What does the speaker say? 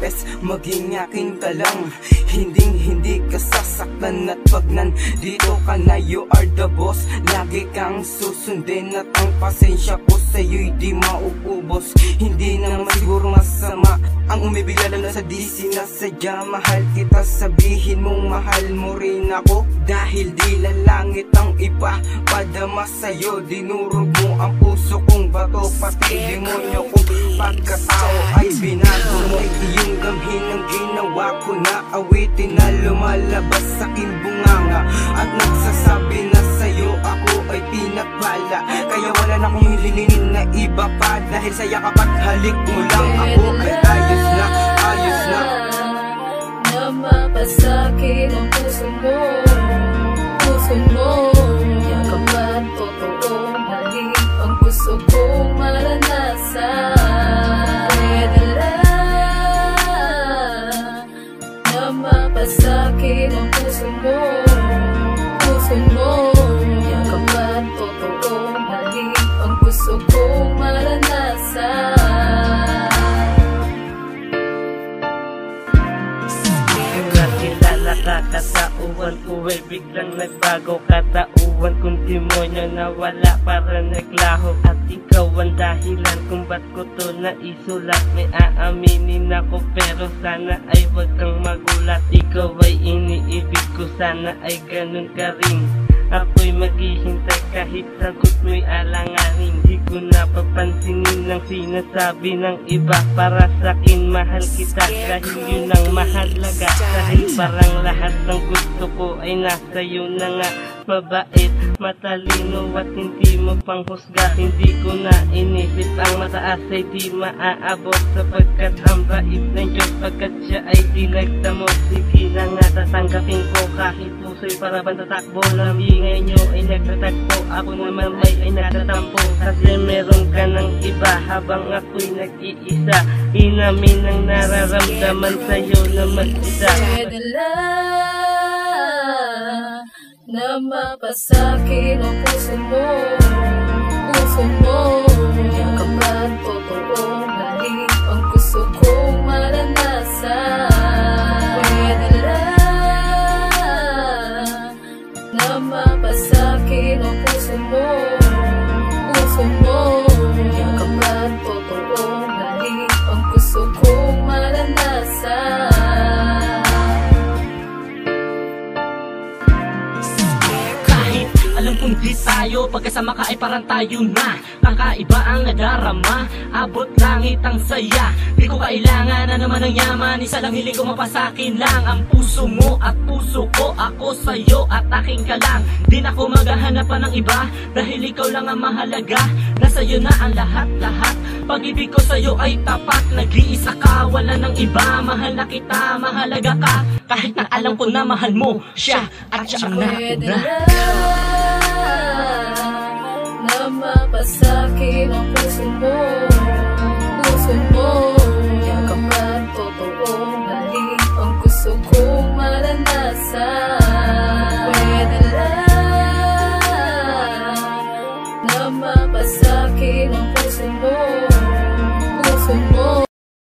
best maging aking talang. Hindi ka sasaktan at pag nandito ka na, you are the boss. Lagi kang susundin at ang pasensya ko sa'yo'y di mauubos. Hindi naman siguro masama ang umibig lalo na sa di sinasadya. Mahal kita, sabihin mong mahal mo rin ako. Dahil di lalangit ang iba padama sa'yo. Dinurog mo ang puso kong bato, pati demonyo kong pagkatao ay binago mo. Iyong damhin ang ginawa ko na awitin na lumalabas sa aking bunganga at nagsasabi na sa'yo ako ay pinagpala. Kaya wala na akong hilingin na iba pa, dahil sa yakap at halik mo lang ako ay ayos na, ayos na. Na mapasakit ang puso mo, puso mo. Yakap at totoong halik ang gusto kong maranasan. Pwede lang na mapasakit ang puso mo, puso mo. Yakap at totoong halik ang gusto kong maranasan. Katauhan ko ay biglang nagbago. Katauhan kong demonyo na wala para naglaho. At ikaw ang dahilan kung ba't ko to naisulat. May aaminin ako pero sana ay wag kang magulat. Ikaw ay iniibig ko, sana ay ganun ka rin. Ako'y maghihintay kahit sagot mo'y alanganin. Di ko napapansinin ang sinasabi ng iba. Para sa'kin mahal kita dahil yun ang mahalaga. Dahil parang lahat ng gusto ko ay nasa iyo na nga. Mabait, matalino at hindi mo panghusga. Hindi ko na inisip ang mataas ay di maaabot, sapagkat ang bait ng Diyos pagkat siya ay dinagdamot. Sige na nga tatanggapin ko kahit puso'y para bang tatakbo. Lamingay nyo ay nagtatagpo, ako naman may ay natatampo. Kasi meron ka ng iba habang ako'y nag-iisa. Inamin ang nararamdaman sa'yo na mag-isa. Pwede lang na mapasakit ang puso mo, puso mo. Yakap at totoong halik ang gusto kong maranasan. Pwede lang na mapasakit ang puso mo, puso mo. Yakap at totoong halik ang gusto kong maranasan. Alam kong di tayo, pagkasama ka ay parang tayo na. Kakaiba ang nadarama, abot langit ang saya. Di ko kailangan na naman ng yaman, isa lang hiling ko mapasakin lang. Ang puso mo at puso ko, ako sa'yo at aking ka lang. Di na ko maghahanap pa ng iba, dahil ikaw lang ang mahalaga. Nasa'yo na ang lahat-lahat, pag-ibig ko sa'yo ay tapat. Nag-iisa ka, wala ng iba, mahal na kita, mahalaga ka. Kahit na alam ko na mahal mo siya, at siya ang nauna. Na mapasakit ang puso mo, puso mo. Yakap at totoong halik ang gusto kong maranasan. Pwede lang na mapasakit